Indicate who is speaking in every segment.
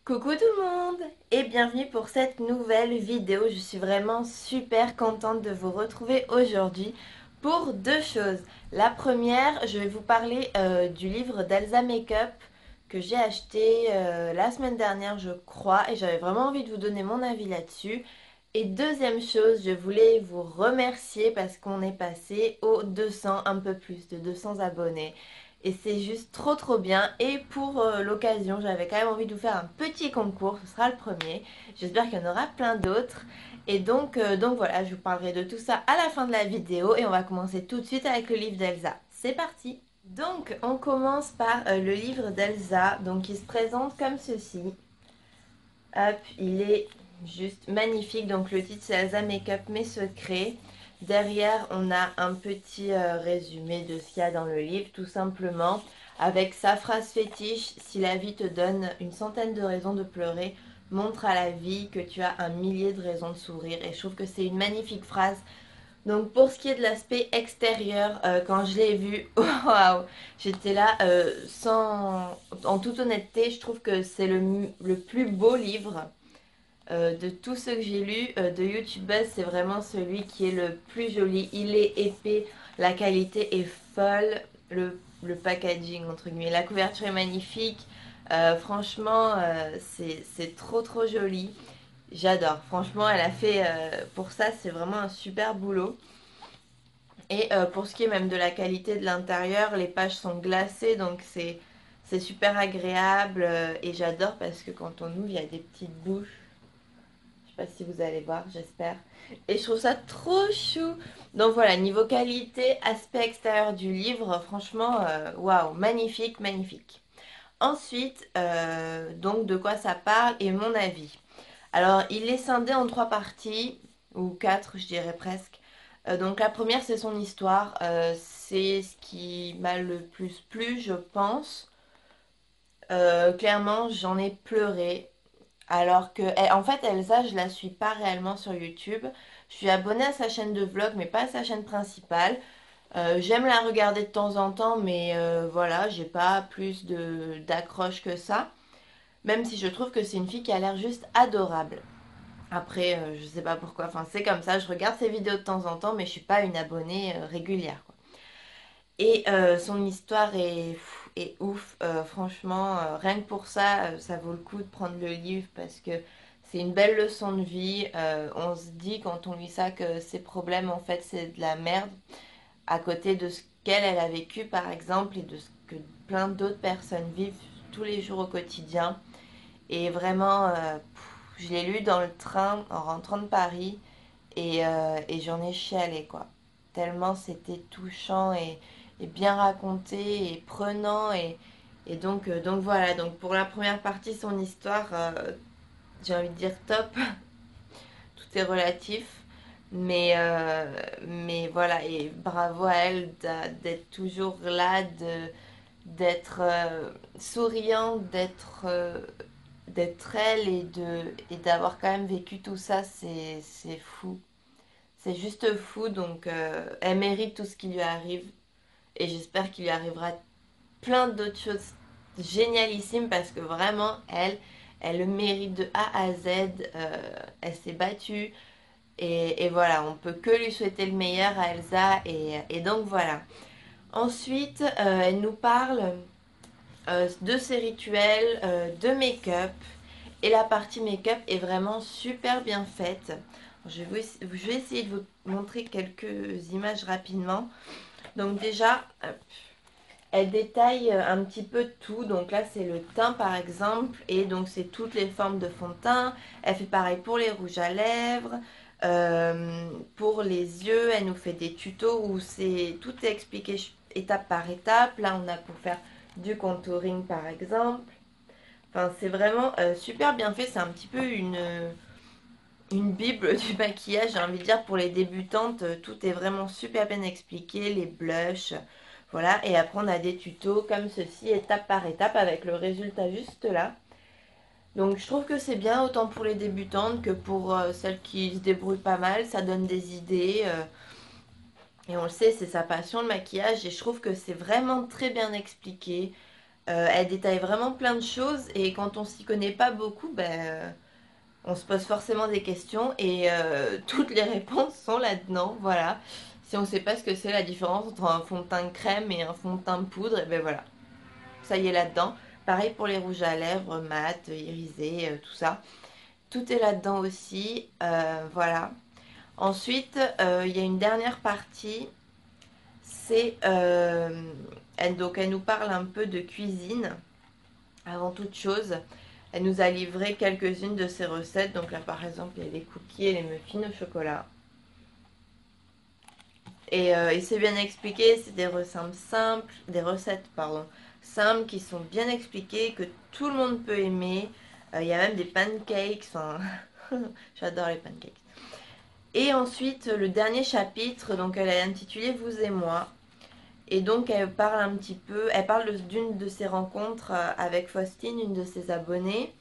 Speaker 1: Coucou tout le monde et bienvenue pour cette nouvelle vidéo. Je suis vraiment super contente de vous retrouver aujourd'hui pour deux choses. La première, je vais vous parler du livre d'Elsa Makeup que j'ai acheté la semaine dernière je crois et j'avais vraiment envie de vous donner mon avis là-dessus. Et deuxième chose, je voulais vous remercier parce qu'on est passé aux 200, un peu plus de 200 abonnés. Et c'est juste trop bien. Et pour l'occasion, j'avais quand même envie de vous faire un petit concours. Ce sera le premier. J'espère qu'il y en aura plein d'autres. Et donc voilà, je vous parlerai de tout ça à la fin de la vidéo. Et on va commencer tout de suite avec le livre d'Elsa. C'est parti! Donc on commence par le livre d'Elsa. Donc il se présente comme ceci. Hop, il est juste magnifique. Donc le titre c'est Elsa Makeup Mes secrets. Derrière, on a un petit résumé de ce qu'il y a dans le livre, tout simplement, avec sa phrase fétiche: si la vie te donne une centaine de raisons de pleurer, montre à la vie que tu as un millier de raisons de sourire. Et je trouve que c'est une magnifique phrase. Donc pour ce qui est de l'aspect extérieur, quand je l'ai vu, waouh, j'étais là, en toute honnêteté, je trouve que c'est le plus beau livre de tous ceux que j'ai lus de YouTubers. C'est vraiment celui qui est le plus joli. Il est épais, la qualité est folle, le packaging entre guillemets, la couverture est magnifique. Franchement, c'est trop joli. J'adore. Franchement, elle a fait pour ça, c'est vraiment un super boulot. Et pour ce qui est même de la qualité de l'intérieur, les pages sont glacées, donc c'est super agréable. Et j'adore parce que quand on ouvre, il y a des petites bouches. Je sais pas si vous allez voir, j'espère. Et je trouve ça trop chou. Donc voilà, niveau qualité, aspect extérieur du livre, franchement, waouh, magnifique, magnifique. Ensuite, donc de quoi ça parle et mon avis. Alors, il est scindé en trois parties, ou quatre, je dirais presque. Donc la première, c'est son histoire. C'est ce qui m'a le plus plu, je pense. Clairement, j'en ai pleuré. Alors que, en fait, Elsa, je la suis pas réellement sur YouTube. Je suis abonnée à sa chaîne de vlog, mais pas à sa chaîne principale. J'aime la regarder de temps en temps, mais voilà, j'ai pas plus de d'accroche que ça. Même si je trouve que c'est une fille qui a l'air juste adorable. Après, je sais pas pourquoi. Enfin, c'est comme ça. Je regarde ses vidéos de temps en temps, mais je suis pas une abonnée régulière, quoi. Et son histoire est ouf. Franchement, rien que pour ça, ça vaut le coup de prendre le livre parce que c'est une belle leçon de vie. On se dit quand on lit ça que ses problèmes, en fait, c'est de la merde à côté de ce qu'elle elle a vécu, par exemple, et de ce que plein d'autres personnes vivent tous les jours au quotidien. Et vraiment, je l'ai lu dans le train en rentrant de Paris et j'en ai chialé, quoi. Tellement c'était touchant et bien raconté et prenant. Donc voilà, donc pour la première partie, son histoire, j'ai envie de dire top. Tout est relatif. Mais voilà, et bravo à elle d'être toujours là, d'être souriante, d'être elle et d'avoir quand même vécu tout ça, c'est fou. C'est juste fou, donc elle mérite tout ce qui lui arrive. Et j'espère qu'il lui arrivera plein d'autres choses génialissimes parce que vraiment, elle le mérite de A à Z. Elle s'est battue. Et voilà, on peut que lui souhaiter le meilleur à Elsa. Et donc voilà. Ensuite, elle nous parle de ses rituels, de make-up. Et la partie make-up est vraiment super bien faite. Je vais essayer de vous montrer quelques images rapidement. Donc déjà, elle détaille un petit peu tout. Donc là, c'est le teint par exemple. Et donc, c'est toutes les formes de fond de teint. Elle fait pareil pour les rouges à lèvres. Pour les yeux, elle nous fait des tutos où tout est expliqué étape par étape. Là, on a pour faire du contouring par exemple. Enfin, c'est vraiment super bien fait. C'est un petit peu une bible du maquillage, j'ai envie de dire, pour les débutantes. Tout est vraiment super bien expliqué, les blushs, voilà. Et après, on a des tutos comme ceci, étape par étape, avec le résultat juste là. Donc, je trouve que c'est bien, autant pour les débutantes que pour celles qui se débrouillent pas mal. Ça donne des idées. Et on le sait, c'est sa passion, le maquillage. Et je trouve que c'est vraiment très bien expliqué. Elle détaille vraiment plein de choses et quand on s'y connaît pas beaucoup, ben, on se pose forcément des questions et toutes les réponses sont là-dedans, voilà. Si on ne sait pas ce que c'est la différence entre un fond de teint de crème et un fond de teint de poudre, et ben voilà, ça y est là-dedans. Pareil pour les rouges à lèvres, mat, irisés, tout ça. Tout est là-dedans aussi, voilà. Ensuite, il y a une dernière partie, c'est... donc elle nous parle un peu de cuisine, avant toute chose. Elle nous a livré quelques-unes de ses recettes. Donc là, par exemple, il y a les cookies et les muffins au chocolat. Et c'est bien expliqué, c'est des recettes, pardon, simples qui sont bien expliquées, que tout le monde peut aimer. Il y a même des pancakes, enfin, j'adore les pancakes. Et ensuite, le dernier chapitre, donc elle est intitulée Vous et moi. Et donc elle parle un petit peu, elle parle d'une de ses rencontres avec Faustine, une de ses abonnées.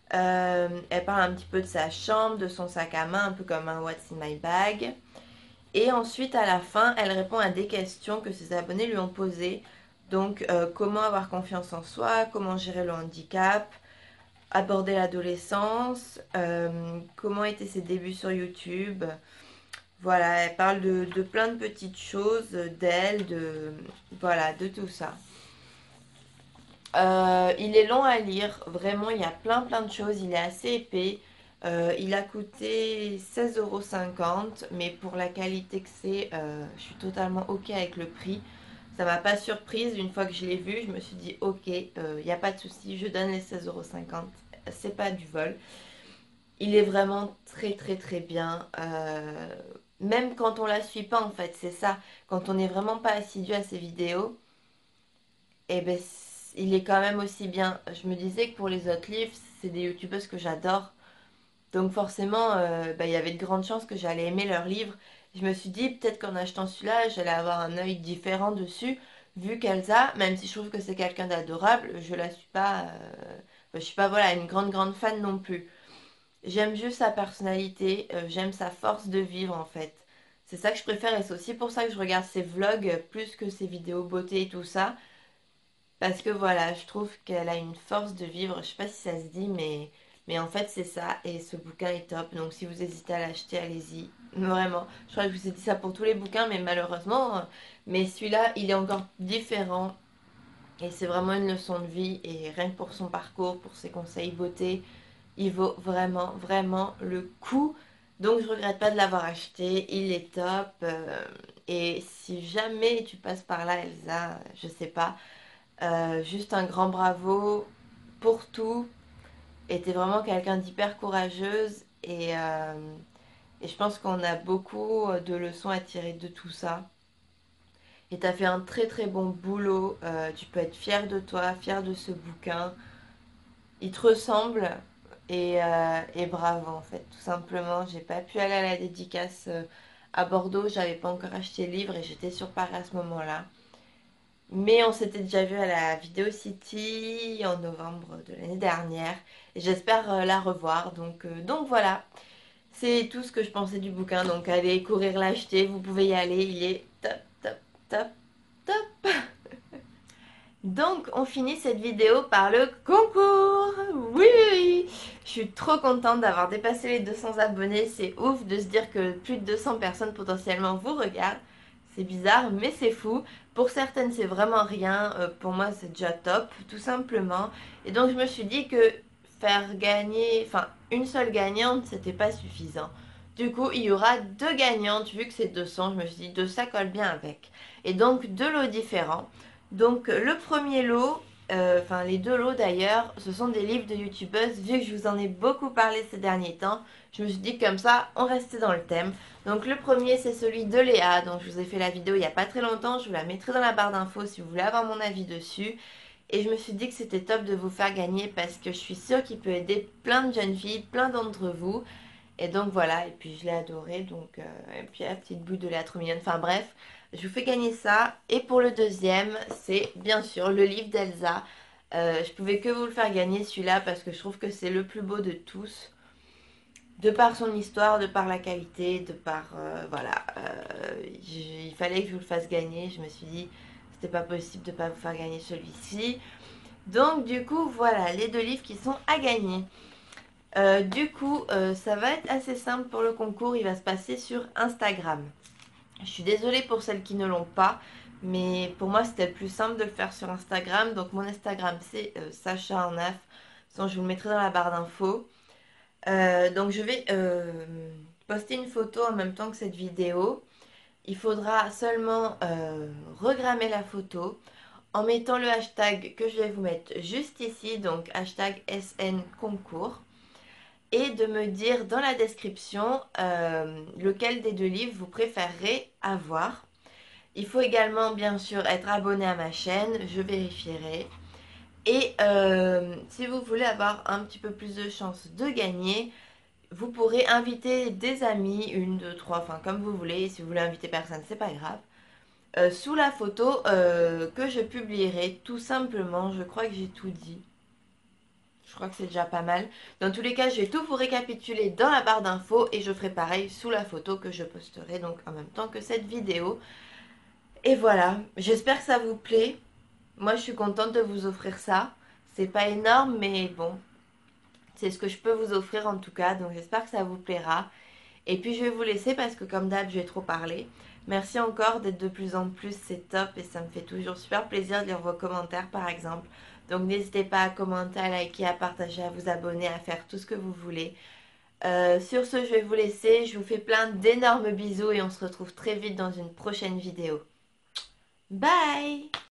Speaker 1: Elle parle un petit peu de sa chambre, de son sac à main, un peu comme un What's in my bag. Et ensuite, à la fin, elle répond à des questions que ses abonnés lui ont posées. Donc, comment avoir confiance en soi, comment gérer le handicap, aborder l'adolescence, comment étaient ses débuts sur YouTube. Voilà, elle parle de plein de petites choses, d'elle, voilà, de tout ça. Il est long à lire, vraiment, il y a plein de choses, il est assez épais. Il a coûté 16,50 €, mais pour la qualité que c'est, je suis totalement ok avec le prix. Ça m'a pas surprise, une fois que je l'ai vu, je me suis dit ok, il n'y a pas de souci, je donne les 16,50 €, c'est pas du vol. Il est vraiment très bien, même quand on la suit pas en fait, c'est ça, quand on n'est vraiment pas assidu à ses vidéos, et ben il est quand même aussi bien. Je me disais que pour les autres livres, c'est des youtubeuses que j'adore. Donc forcément, il y avait de grandes chances que j'allais aimer leurs livres. Je me suis dit peut-être qu'en achetant celui-là, j'allais avoir un œil différent dessus, vu qu'Elsa, même si je trouve que c'est quelqu'un d'adorable, je la suis pas, je suis pas voilà une grande fan non plus. J'aime juste sa personnalité, j'aime sa force de vivre en fait. C'est ça que je préfère et c'est aussi pour ça que je regarde ses vlogs plus que ses vidéos beauté et tout ça. Parce que voilà, je trouve qu'elle a une force de vivre. Je sais pas si ça se dit, mais en fait c'est ça. Et ce bouquin est top. Donc si vous hésitez à l'acheter, allez-y. Vraiment. Je crois que je vous ai dit ça pour tous les bouquins, mais malheureusement. Mais celui-là, il est encore différent. Et c'est vraiment une leçon de vie. Et rien que pour son parcours, pour ses conseils beauté, il vaut vraiment le coup. Donc je regrette pas de l'avoir acheté. Il est top. Et si jamais tu passes par là, Elsa, je sais pas. Juste un grand bravo pour tout. Et t'es vraiment quelqu'un d'hyper courageuse et je pense qu'on a beaucoup de leçons à tirer de tout ça. Et t'as fait un très bon boulot. Tu peux être fière de toi, fière de ce bouquin. Il te ressemble et bravo en fait, tout simplement. J'ai pas pu aller à la dédicace à Bordeaux, j'avais pas encore acheté le livre et j'étais sur Paris à ce moment-là. Mais on s'était déjà vu à la Vidéo City en novembre de l'année dernière. Et j'espère la revoir. Donc voilà, c'est tout ce que je pensais du bouquin. Donc allez courir l'acheter, vous pouvez y aller. Il est top, top. Donc on finit cette vidéo par le concours. Oui. Je suis trop contente d'avoir dépassé les 200 abonnés. C'est ouf de se dire que plus de 200 personnes potentiellement vous regardent. C'est bizarre, mais c'est fou. Pour certaines, c'est vraiment rien. Pour moi, c'est déjà top, tout simplement. Et donc, je me suis dit que faire gagner, enfin, une seule gagnante, c'était pas suffisant. Du coup, il y aura deux gagnantes, vu que c'est 200. Je me suis dit, deux, ça colle bien avec. Et donc, deux lots différents. Donc, le premier lot, enfin, les deux lots d'ailleurs, ce sont des livres de youtubeuses. Vu que je vous en ai beaucoup parlé ces derniers temps, je me suis dit que comme ça, on restait dans le thème. Donc le premier c'est celui de Léa, donc je vous ai fait la vidéo il n'y a pas très longtemps, je vous la mettrai dans la barre d'infos si vous voulez avoir mon avis dessus. Et je me suis dit que c'était top de vous faire gagner parce que je suis sûre qu'il peut aider plein de jeunes filles, plein d'entre vous. Et donc voilà, et puis je l'ai adoré, et puis la petite boule de Léa trop mignonne, enfin bref, je vous fais gagner ça. Et pour le deuxième, c'est bien sûr le livre d'Elsa. Je pouvais que vous le faire gagner celui-là parce que je trouve que c'est le plus beau de tous. De par son histoire, de par la qualité, de par... voilà. Il fallait que je vous le fasse gagner. Je me suis dit, c'était pas possible de pas vous faire gagner celui-ci. Donc du coup, voilà, les 2 livres qui sont à gagner. Ça va être assez simple pour le concours, il va se passer sur Instagram. Je suis désolée pour celles qui ne l'ont pas, mais pour moi c'était le plus simple de le faire sur Instagram. Donc mon Instagram c'est Sacha en 9, sinon je vous le mettrai dans la barre d'infos. Donc je vais poster une photo en même temps que cette vidéo. Il faudra seulement regrammer la photo en mettant le hashtag que je vais vous mettre juste ici, donc hashtag SN concours, et de me dire dans la description lequel des 2 livres vous préférerez avoir. Il faut également bien sûr être abonné à ma chaîne, je vérifierai. Et si vous voulez avoir un petit peu plus de chances de gagner, vous pourrez inviter des amis, une, deux, trois, enfin comme vous voulez. Si vous voulez inviter personne, c'est pas grave. Sous la photo que je publierai, tout simplement, je crois que j'ai tout dit. Je crois que c'est déjà pas mal. Dans tous les cas, je vais tout vous récapituler dans la barre d'infos et je ferai pareil sous la photo que je posterai donc en même temps que cette vidéo. Et voilà, j'espère que ça vous plaît. Moi, je suis contente de vous offrir ça. C'est pas énorme, mais bon, c'est ce que je peux vous offrir en tout cas. Donc j'espère que ça vous plaira. Et puis je vais vous laisser parce que comme d'hab, je vais trop parler. Merci encore d'être de plus en plus, c'est top et ça me fait toujours super plaisir de lire vos commentaires par exemple. Donc n'hésitez pas à commenter, à liker, à partager, à vous abonner, à faire tout ce que vous voulez. Sur ce, je vais vous laisser. Je vous fais plein d'énormes bisous et on se retrouve très vite dans une prochaine vidéo. Bye!